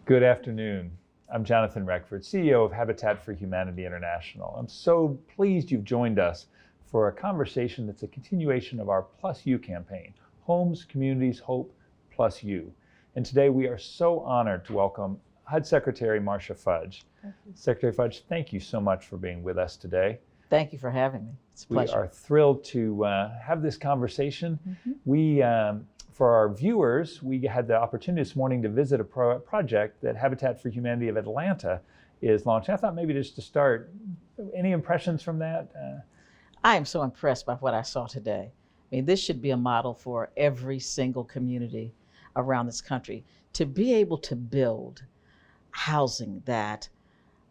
Good afternoon. I'm Jonathan Reckford, CEO of Habitat for Humanity International. I'm so pleased you've joined us for a conversation that's a continuation of our Plus You campaign, Homes, Communities, Hope, Plus You. And today we are so honored to welcome HUD Secretary Marcia Fudge. Secretary Fudge, thank you so much for being with us today. Thank you for having me. It's a pleasure. We are thrilled to have this conversation. For our viewers, we had the opportunity this morning to visit a project that Habitat for Humanity of Atlanta is launching. I thought maybe just to start, any impressions from that? I am so impressed by what I saw today. I mean, this should be a model for every single community around this country. To be able to build housing that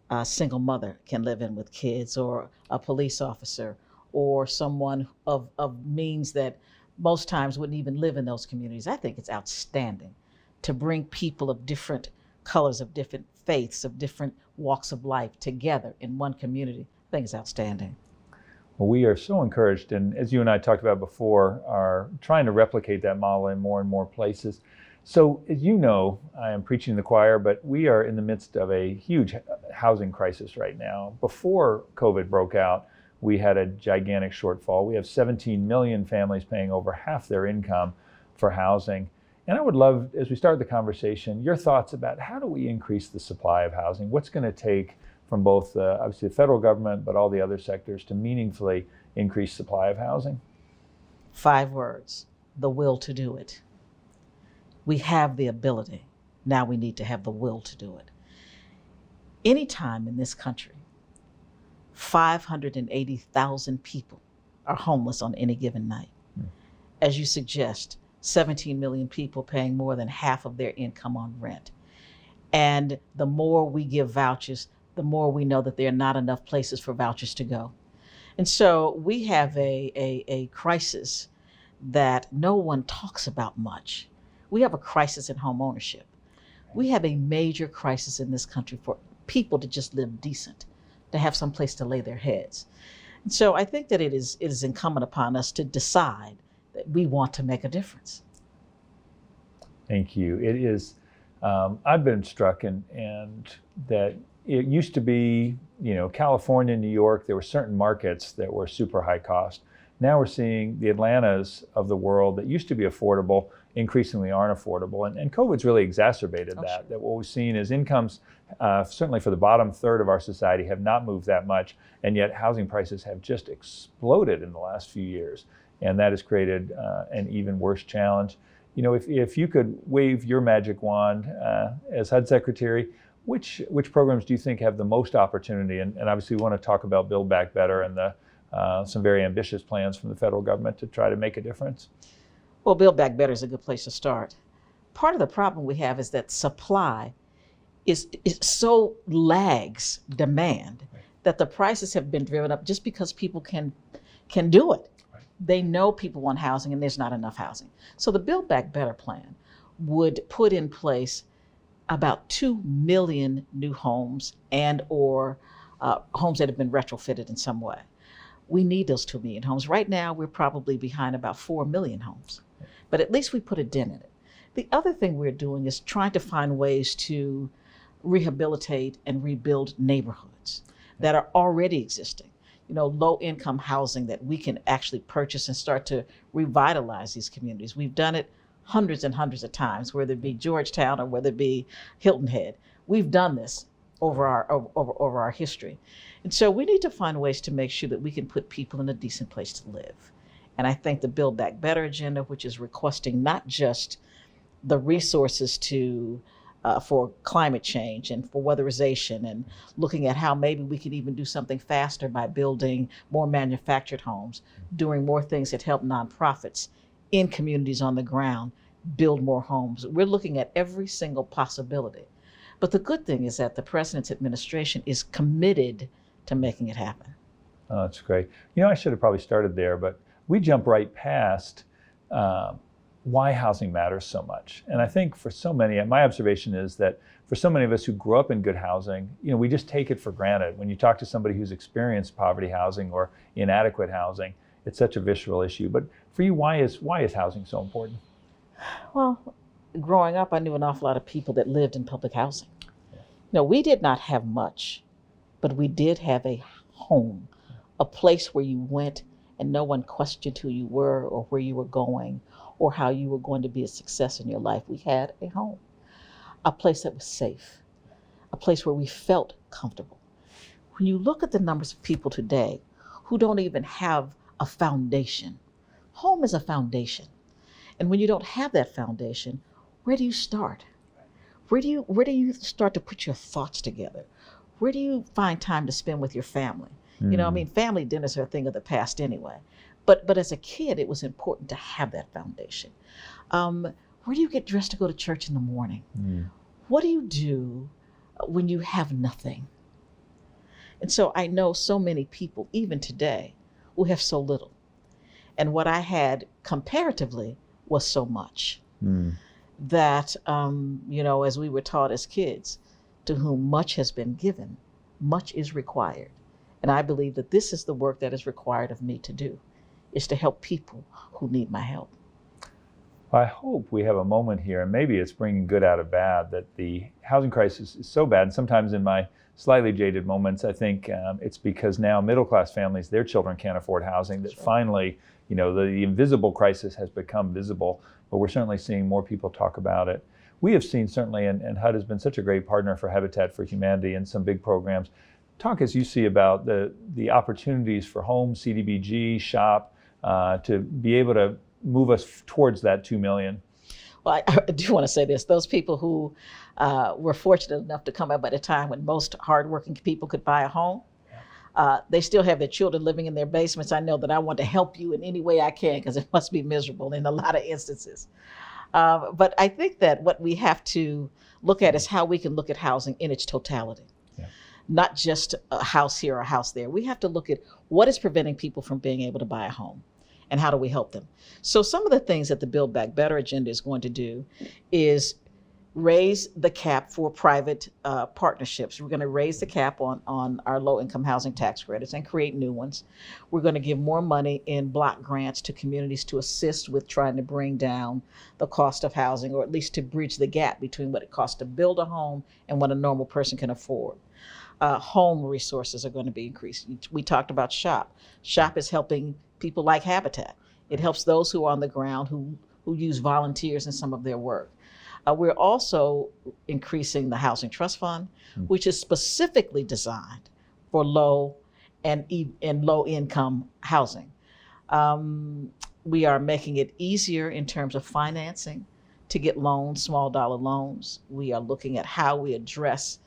a single mother can live in with kids, or a police officer, or someone of means that most times wouldn't even live in those communities. I think it's outstanding to bring people of different colors, of different faiths, of different walks of life together in one community. I think it's outstanding. Well, we are so encouraged, and as you and I talked about before, are trying to replicate that model in more and more places. So as you know, I am preaching to the choir, but we are in the midst of a huge housing crisis right now. Before COVID broke out, we had a gigantic shortfall. We have 17 million families paying over half their income for housing. And I would love, as we start the conversation, your thoughts about how do we increase the supply of housing? What's going to take from both, obviously, the federal government, but all the other sectors to meaningfully increase supply of housing? 5 words: the will to do it. We have the ability. Now we need to have the will to do it. Anytime in this country, 580,000 people are homeless on any given night. As you suggest, 17 million people paying more than half of their income on rent. And the more we give vouchers, the more we know that there are not enough places for vouchers to go. And so we have a crisis that no one talks about much. We have a crisis in home ownership. We have a major crisis in this country for people to just live decent, to have some place to lay their heads. And so I think that it is incumbent upon us to decide that we want to make a difference. Thank you. It is, I've been struck and that it used to be, California, New York, there were certain markets that were super high cost. Now we're seeing the Atlantas of the world that used to be affordable increasingly aren't affordable. And COVID's really exacerbated that. Sure. That what we've seen is incomes, certainly for the bottom third of our society, have not moved that much. And yet housing prices have just exploded in the last few years. And that has created an even worse challenge. If you could wave your magic wand as HUD Secretary, which programs do you think have the most opportunity? And obviously we want to talk about Build Back Better and some very ambitious plans from the federal government to try to make a difference. Well, Build Back Better is a good place to start. Part of the problem we have is that supply is so lags demand, right, that the prices have been driven up just because people can do it. Right. They know people want housing and there's not enough housing. So the Build Back Better plan would put in place about 2 million new homes and or homes that have been retrofitted in some way. We need those 2 million homes. Right now, we're probably behind about 4 million homes, but at least we put a dent in it. The other thing we're doing is trying to find ways to rehabilitate and rebuild neighborhoods that are already existing. Low-income housing that we can actually purchase and start to revitalize these communities. We've done it hundreds and hundreds of times, whether it be Georgetown or whether it be Hilton Head. We've done this over our history. And so we need to find ways to make sure that we can put people in a decent place to live. And I think the Build Back Better agenda, which is requesting not just the resources for climate change and for weatherization, and looking at how maybe we could even do something faster by building more manufactured homes, doing more things that help nonprofits in communities on the ground build more homes. We're looking at every single possibility. But the good thing is that the president's administration is committed to making it happen. Oh, that's great. I should have probably started there, but we jump right past why housing matters so much. And I think for so many, my observation is that for so many of us who grew up in good housing, we just take it for granted. When you talk to somebody who's experienced poverty housing or inadequate housing, it's such a visceral issue. But for you, why is housing so important? Well, growing up, I knew an awful lot of people that lived in public housing. No, we did not have much, but we did have a home, a place where you went and no one questioned who you were or where you were going or how you were going to be a success in your life. We had a home, a place that was safe, a place where we felt comfortable. When you look at the numbers of people today who don't even have a foundation, home is a foundation. And when you don't have that foundation, where do you start? Where do you start to put your thoughts together? Where do you find time to spend with your family? You know, I mean, family dinners are a thing of the past anyway. But as a kid, it was important to have that foundation. Where do you get dressed to go to church in the morning? What do you do when you have nothing? And so I know so many people, even today, who have so little. And what I had comparatively was so much that, you know, as we were taught as kids, to whom much has been given, much is required. And I believe that this is the work that is required of me to do, is to help people who need my help. I hope we have a moment here, and maybe it's bringing good out of bad, that the housing crisis is so bad. And sometimes in my slightly jaded moments, I think it's because now middle-class families, their children can't afford housing, that finally, you know, the invisible crisis has become visible, but we're certainly seeing more people talk about it. We have seen certainly, and HUD has been such a great partner for Habitat for Humanity and some big programs. Talk as you see about the opportunities for home, CDBG, SHOP, to be able to move us towards that 2 million. Well, I do want to say this. Those people who were fortunate enough to come up at a time when most hardworking people could buy a home, they still have their children living in their basements. I know that I want to help you in any way I can, because it must be miserable in a lot of instances. But I think that what we have to look at is how we can look at housing in its totality. Not just a house here or a house there. We have to look at what is preventing people from being able to buy a home and how do we help them. So some of the things that the Build Back Better agenda is going to do is raise the cap for private partnerships. We're going to raise the cap on our low-income housing tax credits and create new ones. We're going to give more money in block grants to communities to assist with trying to bring down the cost of housing, or at least to bridge the gap between what it costs to build a home and what a normal person can afford. Home resources are going to be increased. We talked about SHOP. SHOP is helping people like Habitat. It helps those who are on the ground who use volunteers in some of their work. We're also increasing the Housing Trust Fund, which is specifically designed for low and low income housing. We are making it easier in terms of financing to get loans, small dollar loans. We are looking at how we address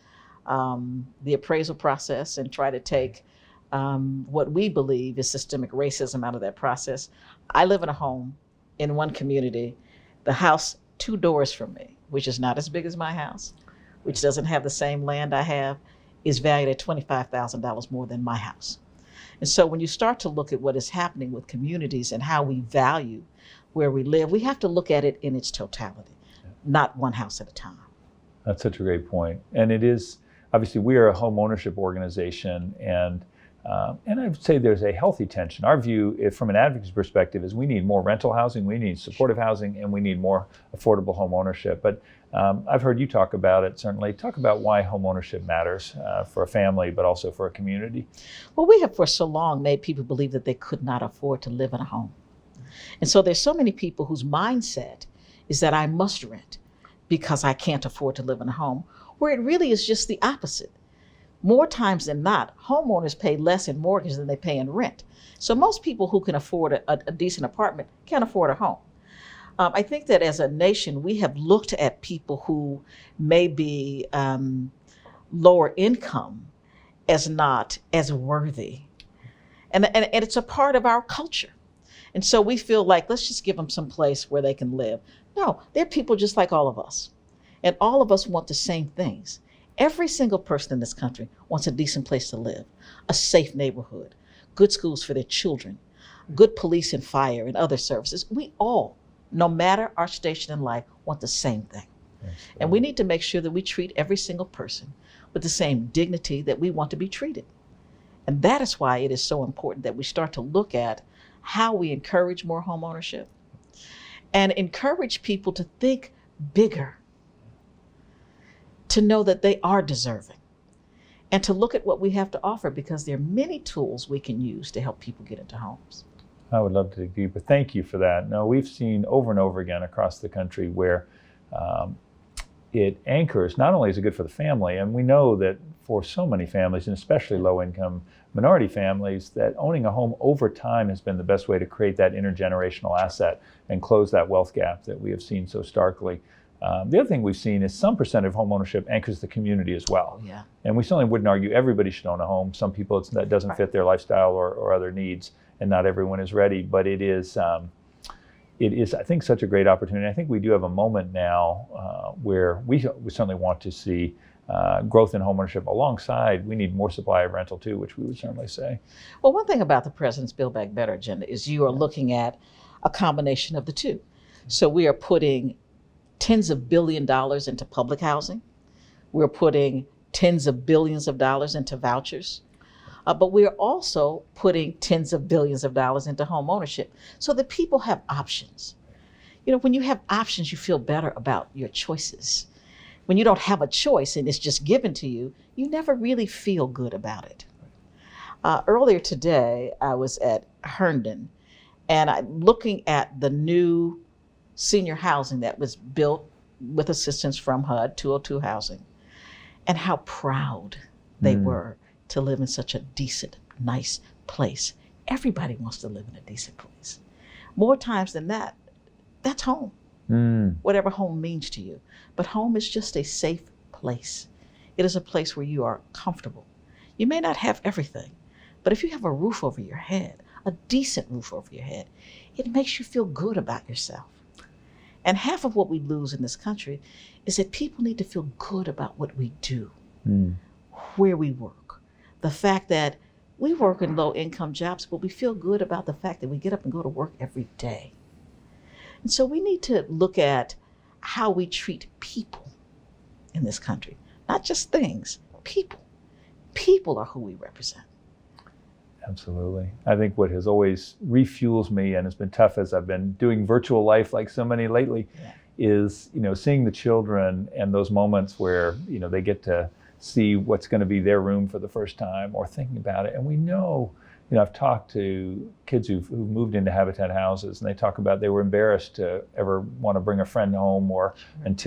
the appraisal process and try to take what we believe is systemic racism out of that process. I live in a home in one community, the house 2 doors from me, which is not as big as my house, which doesn't have the same land I have, is valued at $25,000 more than my house. And so when you start to look at what is happening with communities and how we value where we live, we have to look at it in its totality, not one house at a time. That's such a great point. And it is, obviously, we are a home ownership organization, and I would say there's a healthy tension. Our view, from an advocacy perspective, is we need more rental housing, we need supportive housing, and we need more affordable home ownership. But I've heard you talk about it, certainly. Talk about why home ownership matters for a family, but also for a community. Well, we have for so long made people believe that they could not afford to live in a home. And so there's so many people whose mindset is that I must rent because I can't afford to live in a home, where it really is just the opposite. More times than not, homeowners pay less in mortgage than they pay in rent. So most people who can afford a decent apartment can't afford a home. I think that as a nation, we have looked at people who may be lower income as not as worthy. And it's a part of our culture. And so we feel like, let's just give them some place where they can live. No, they're people just like all of us. And all of us want the same things. Every single person in this country wants a decent place to live, a safe neighborhood, good schools for their children, good police and fire and other services. We all, no matter our station in life, want the same thing. And we need to make sure that we treat every single person with the same dignity that we want to be treated. And that is why it is so important that we start to look at how we encourage more home ownership and encourage people to think bigger, to know that they are deserving, and to look at what we have to offer, because there are many tools we can use to help people get into homes. I would love to dig deeper. Thank you for that. No, we've seen over and over again across the country where it anchors, not only is it good for the family, and we know that for so many families, and especially low-income minority families, that owning a home over time has been the best way to create that intergenerational asset and close that wealth gap that we have seen so starkly. The other thing we've seen is some percent of home ownership anchors the community as well. Yeah. And we certainly wouldn't argue everybody should own a home. Some people, that doesn't fit their lifestyle or other needs, and not everyone is ready. But it is, I think, such a great opportunity. I think we do have a moment now where we certainly want to see growth in homeownership alongside. We need more supply of rental too, which we would certainly say. Well, one thing about the President's Build Back Better agenda is you are looking at a combination of the two. So we are putting tens of billions of dollars into public housing. We're putting tens of billions of dollars into vouchers. But we're also putting tens of billions of dollars into home ownership so that people have options. You know, when you have options, you feel better about your choices. When you don't have a choice and it's just given to you, you never really feel good about it. Earlier today, I was at Herndon, and I'm looking at the new senior housing that was built with assistance from HUD, 202 housing, and how proud they were to live in such a decent, nice place. Everybody wants to live in a decent place. More times than that, that's home. Whatever home means to you. But home is just a safe place. It is a place where you are comfortable. You may not have everything, but if you have a roof over your head, a decent roof over your head, it makes you feel good about yourself. And half of what we lose in this country is that people need to feel good about what we do, where we work. The fact that we work in low-income jobs, but we feel good about the fact that we get up and go to work every day. And so we need to look at how we treat people in this country, not just things, people. People are who we represent. Absolutely. I think what has always refuels me, and has been tough as I've been doing virtual life like so many lately, is, seeing the children and those moments where, they get to see what's going to be their room for the first time, or thinking about it. And we know, I've talked to kids who've moved into Habitat houses, and they talk about they were embarrassed to ever want to bring a friend home, or and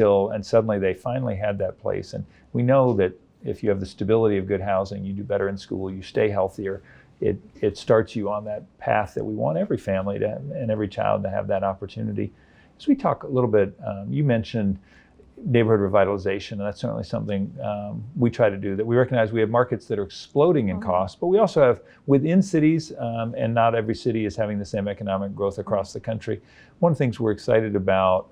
suddenly they finally had that place. And we know that if you have the stability of good housing, you do better in school, you stay healthier. It starts you on that path that we want every family to have, and every child to have that opportunity. As we talk a little bit, you mentioned neighborhood revitalization, and that's certainly something we try to do. That we recognize we have markets that are exploding in cost, but we also have within cities, and not every city is having the same economic growth across the country. One of the things we're excited about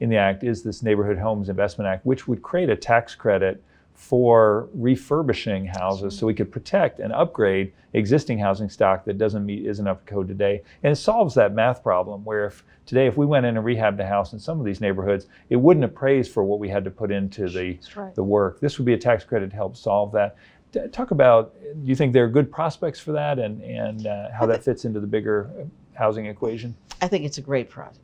in the Act is this Neighborhood Homes Investment Act, which would create a tax credit for refurbishing houses, so we could protect and upgrade existing housing stock that isn't up to code today. And it solves that math problem where if we went in and rehabbed a house in some of these neighborhoods, it wouldn't appraise for what we had to put into the work. This would be a tax credit to help solve that. Talk about, do you think there are good prospects for that, and how that fits into the bigger housing equation? I think it's a great project.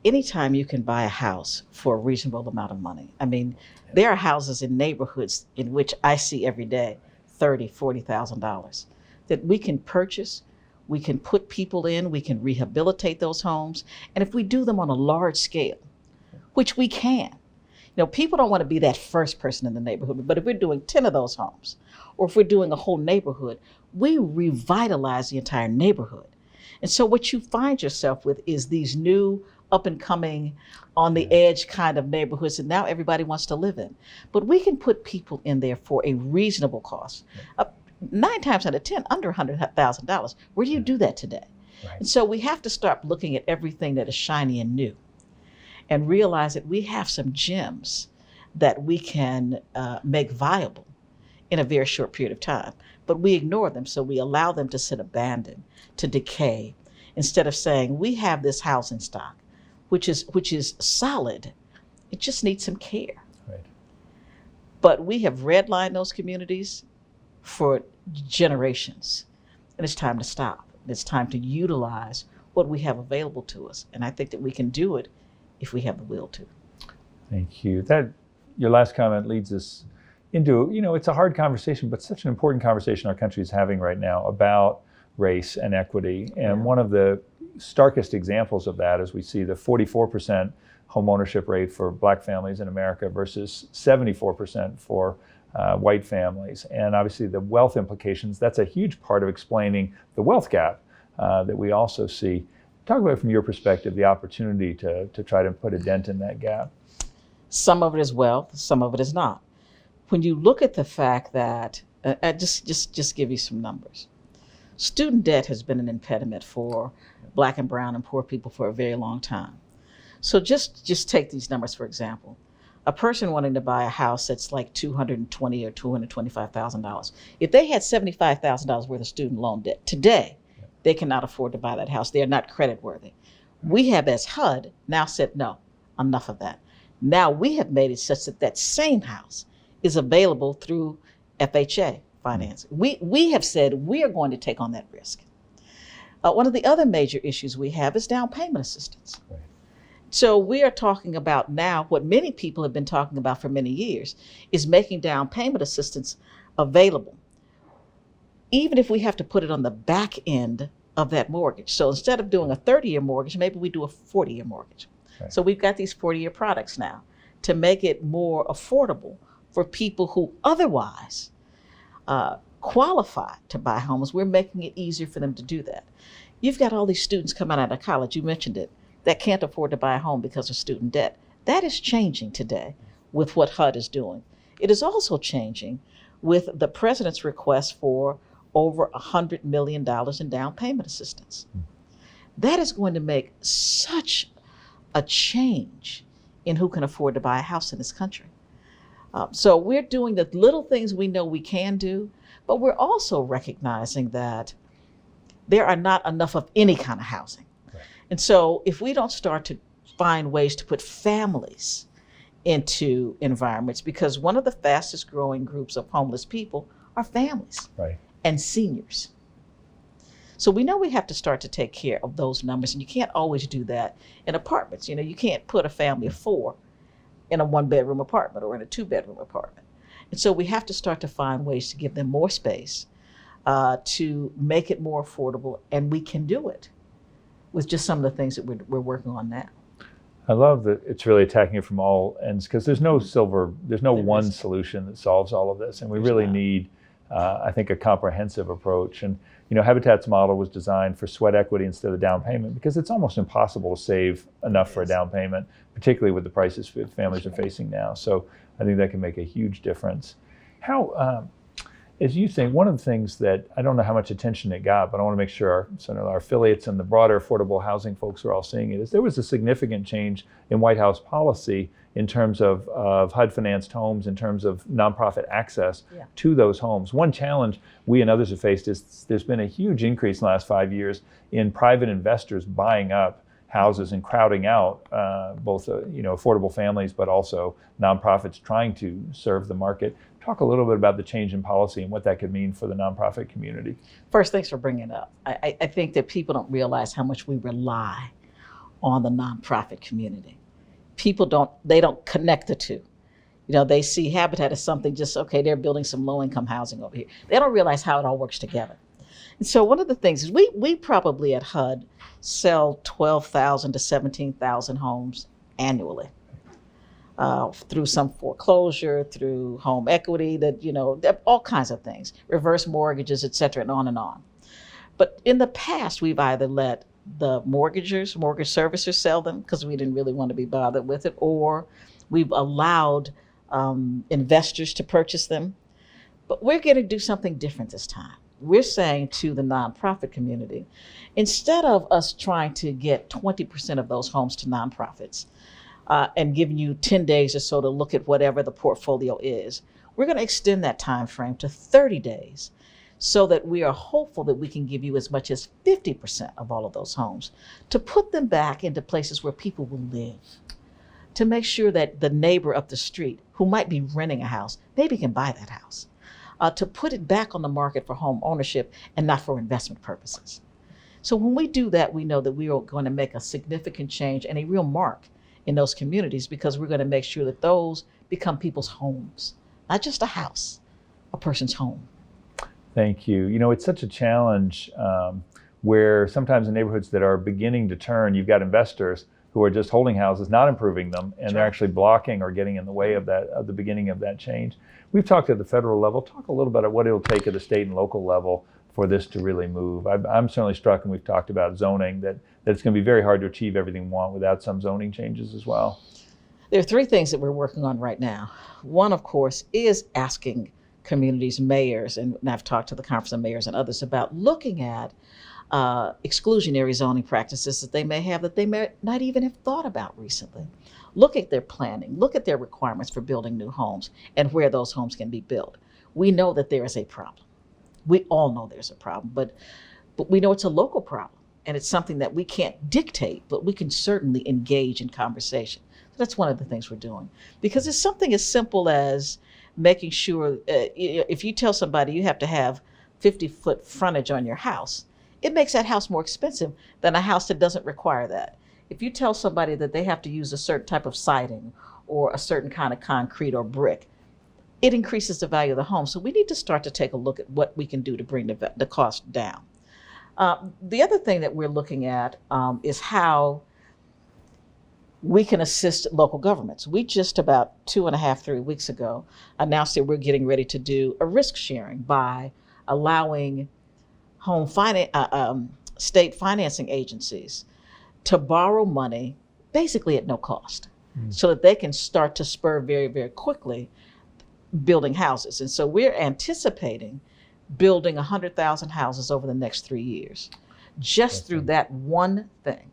Anytime you can buy a house for a reasonable amount of money. I mean, there are houses in neighborhoods in which I see every day $30,000, $40,000 that we can purchase, we can put people in, we can rehabilitate those homes. And if we do them on a large scale, which we can, people don't want to be that first person in the neighborhood, but if we're doing 10 of those homes, or if we're doing a whole neighborhood, we revitalize the entire neighborhood. And so what you find yourself with is these new up and coming, on the edge kind of neighborhoods that now everybody wants to live in. But we can put people in there for a reasonable cost. 9 times out of 10, under $100,000. Where do you do that today? Right. And so we have to start looking at everything that is shiny and new, and realize that we have some gems that we can make viable in a very short period of time. But we ignore them, so we allow them to sit abandoned, to decay, instead of saying, we have this housing stock, which is solid. It just needs some care. Right. But we have redlined those communities for generations, and it's time to stop. It's time to utilize what we have available to us, and I think that we can do it if we have the will to. Thank you. Your last comment leads us into, it's a hard conversation, but such an important conversation our country is having right now about race and equity. And one of the starkest examples of that is we see the 44% homeownership rate for Black families in America versus 74% for white families. And obviously the wealth implications, that's a huge part of explaining the wealth gap that we also see. Talk about, from your perspective, the opportunity to try to put a dent in that gap. Some of it is wealth, some of it is not. When you look at the fact that, just give you some numbers. Student debt has been an impediment for Black and brown and poor people for a very long time. So just take these numbers, for example. A person wanting to buy a house that's like $220,000 or $225,000. If they had $75,000 worth of student loan debt today, they cannot afford to buy that house. They are not creditworthy. We have, as HUD, now said, no, enough of that. Now we have made it such that that same house is available through FHA financing. We have said we are going to take on that risk. One of the other major issues we have is down payment assistance. Right. So we are talking about now what many people have been talking about for many years is making down payment assistance available, even if we have to put it on the back end of that mortgage. So instead of doing a 30-year mortgage, maybe we do a 40-year mortgage. Right. So we've got these 40-year products now to make it more affordable for people who otherwise qualify to buy homes. We're making it easier for them to do that. You've got all these students coming out of college, you mentioned it, that can't afford to buy a home because of student debt. That is changing today with what HUD is doing. It is also changing with the president's request for over $100 million in down payment assistance. That is going to make such a change in who can afford to buy a house in this country. So we're doing the little things we know we can do, but we're also recognizing that there are not enough of any kind of housing. Right. And so if we don't start to find ways to put families into environments, because one of the fastest growing groups of homeless people are families. Right. And seniors. So we know we have to start to take care of those numbers, and you can't always do that in apartments. You can't put a family of 4 in a 1-bedroom apartment or in a 2-bedroom apartment. And so we have to start to find ways to give them more space, to make it more affordable, and we can do it with just some of the things that we're working on now. I love that it's really attacking it from all ends, because there's no one solution that solves all of this, and we really need, I think, a comprehensive approach. And Habitat's model was designed for sweat equity instead of down payment, because it's almost impossible to save enough for a down payment, particularly with the prices families are facing now. So I think that can make a huge difference. How, as you think, one of the things that I don't know how much attention it got, but I want to make sure our affiliates and the broader affordable housing folks are all seeing it, is there was a significant change in White House policy in terms of HUD-financed homes, in terms of nonprofit access to those homes. One challenge we and others have faced is there's been a huge increase in the last 5 years in private investors buying up houses and crowding out both affordable families, but also nonprofits trying to serve the market. Talk a little bit about the change in policy and what that could mean for the nonprofit community. First, thanks for bringing it up. I think that people don't realize how much we rely on the nonprofit community. People don't connect the two. They see Habitat as something just, okay, they're building some low-income housing over here. They don't realize how it all works together. And so one of the things is we probably at HUD sell 12,000 to 17,000 homes annually. Through some foreclosure, through home equity, all kinds of things, reverse mortgages, et cetera, and on and on. But in the past, we've either let the mortgage servicers sell them because we didn't really want to be bothered with it, or we've allowed investors to purchase them. But we're going to do something different this time. We're saying to the nonprofit community, instead of us trying to get 20% of those homes to nonprofits, and giving you 10 days or so to look at whatever the portfolio is, we're going to extend that time frame to 30 days so that we are hopeful that we can give you as much as 50% of all of those homes to put them back into places where people will live, to make sure that the neighbor up the street who might be renting a house maybe can buy that house, to put it back on the market for home ownership and not for investment purposes. So when we do that, we know that we are going to make a significant change and a real mark in those communities, because we're going to make sure that those become people's homes, not just a house, a person's home. Thank you. You know, it's such a challenge where sometimes in neighborhoods that are beginning to turn, you've got investors who are just holding houses, not improving them, and they're actually blocking or getting in the way of the beginning of that change. We've talked at the federal level. Talk a little bit about what it'll take at the state and local level for this to really move. I'm certainly struck, and we've talked about zoning, that it's going to be very hard to achieve everything we want without some zoning changes as well. There are three things that we're working on right now. One, of course, is asking communities, mayors, and I've talked to the Conference of Mayors and others about looking at exclusionary zoning practices that they may have that they may not even have thought about recently. Look at their planning, look at their requirements for building new homes and where those homes can be built. We know that there is a problem. We all know there's a problem, but we know it's a local problem, and it's something that we can't dictate, but we can certainly engage in conversation. So that's one of the things we're doing, because it's something as simple as making sure if you tell somebody you have to have 50-foot frontage on your house, it makes that house more expensive than a house that doesn't require that. If you tell somebody that they have to use a certain type of siding or a certain kind of concrete or brick, it increases the value of the home. So we need to start to take a look at what we can do to bring the cost down. The other thing that we're looking at is how we can assist local governments. We just about 2.5-3 weeks ago announced that we're getting ready to do a risk sharing by allowing state financing agencies to borrow money basically at no cost, so that they can start to spur very, very quickly building houses. And so we're anticipating building 100,000 houses over the next 3 years, just through that one thing.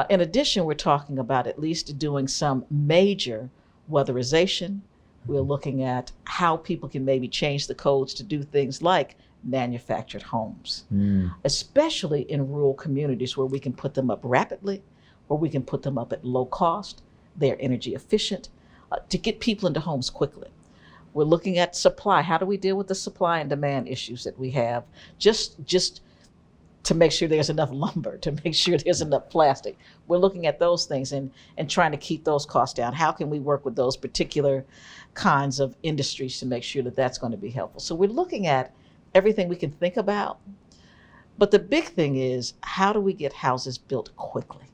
In addition, we're talking about at least doing some major weatherization. We're looking at how people can maybe change the codes to do things like manufactured homes, especially in rural communities where we can put them up rapidly, where we can put them up at low cost, they're energy efficient, to get people into homes quickly. We're looking at supply. How do we deal with the supply and demand issues that we have? Just to make sure there's enough lumber, to make sure there's enough plastic. We're looking at those things and trying to keep those costs down. How can we work with those particular kinds of industries to make sure that that's going to be helpful? So we're looking at everything we can think about. But the big thing is, how do we get houses built quickly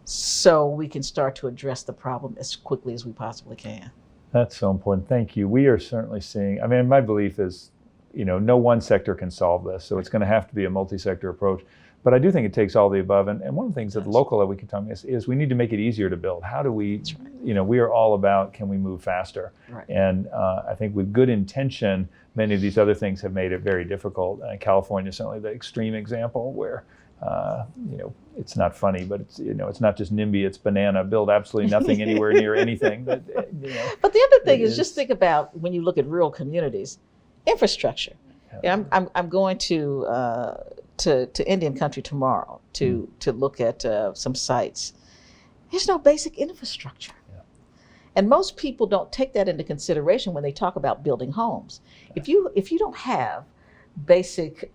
so we can start to address the problem as quickly as we possibly can? That's so important. Thank you. We are certainly seeing, I mean, my belief is, no one sector can solve this. So it's going to have to be a multi-sector approach. But I do think it takes all the above. And one of the things at the local level we can talk about is we need to make it easier to build. How do we, we are all about, can we move faster? Right. And I think with good intention, many of these other things have made it very difficult. California is certainly the extreme example where, it's not funny, but it's not just NIMBY, it's banana, build absolutely nothing anywhere near anything. But the other thing is just think about when you look at rural communities, infrastructure. Yeah, I'm going to Indian country tomorrow to look at some sites. There's no basic infrastructure. Yeah. And most people don't take that into consideration when they talk about building homes. Yeah. If you don't have basic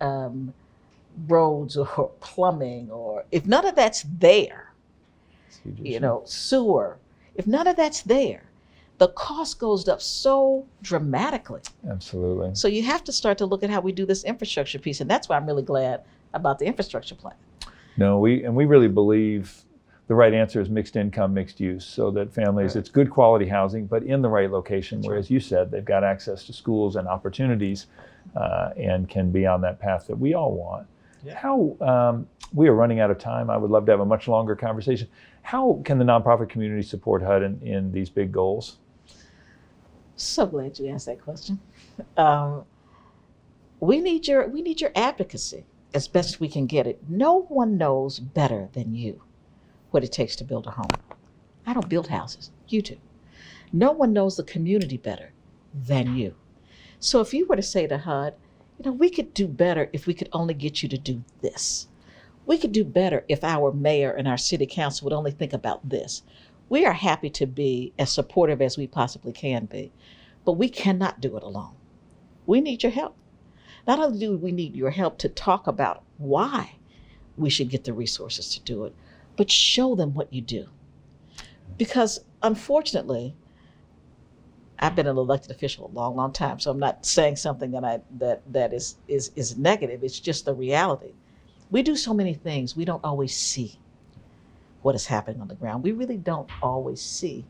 roads or plumbing, or if none of that's there, sewer, if none of that's there, the cost goes up so dramatically. Absolutely. So you have to start to look at how we do this infrastructure piece, and that's why I'm really glad about the infrastructure plan. No, we really believe the right answer is mixed income, mixed use, so that families, it's good quality housing, but in the right location, where, as you said, they've got access to schools and opportunities and can be on that path that we all want. Yeah. How, we are running out of time. I would love to have a much longer conversation. How can the nonprofit community support HUD in these big goals? So glad you asked that question. We need your advocacy as best we can get it. No one knows better than you what it takes to build a home. I don't build houses, you do. No one knows the community better than you. So if you were to say to HUD, we could do better if we could only get you to do this. We could do better if our mayor and our city council would only think about this. We are happy to be as supportive as we possibly can be, but we cannot do it alone. We need your help. Not only do we need your help to talk about why we should get the resources to do it, but show them what you do. Because unfortunately, I've been an elected official a long, long time, so I'm not saying something that is negative. It's just the reality. We do so many things, we don't always see what is happening on the ground. We really don't always see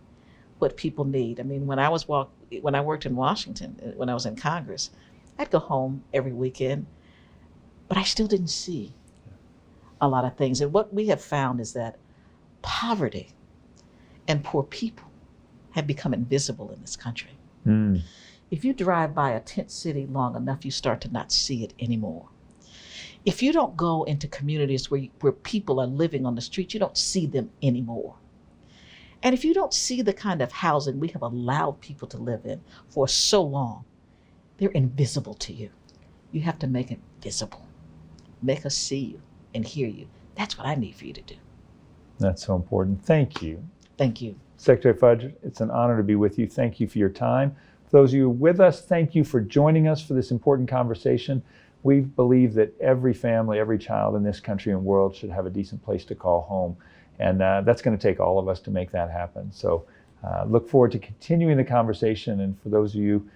what people need. I mean, when I worked in Washington, when I was in Congress, I'd go home every weekend, but I still didn't see a lot of things. And what we have found is that poverty and poor people have become invisible in this country. If you drive by a tent city long enough, you start to not see it anymore. If you don't go into communities where people are living on the street, you don't see them anymore. And if you don't see the kind of housing we have allowed people to live in for so long, they're invisible to you. You have to make it visible. Make us see you and hear you. That's what I need for you to do. That's so important. Thank you. Thank you. Secretary Fudge, it's an honor to be with you. Thank you for your time. For those of you with us, thank you for joining us for this important conversation. We believe that every family, every child in this country and world should have a decent place to call home. And that's going to take all of us to make that happen. So look forward to continuing the conversation. And for those of you,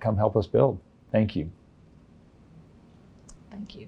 come help us build. Thank you. Thank you.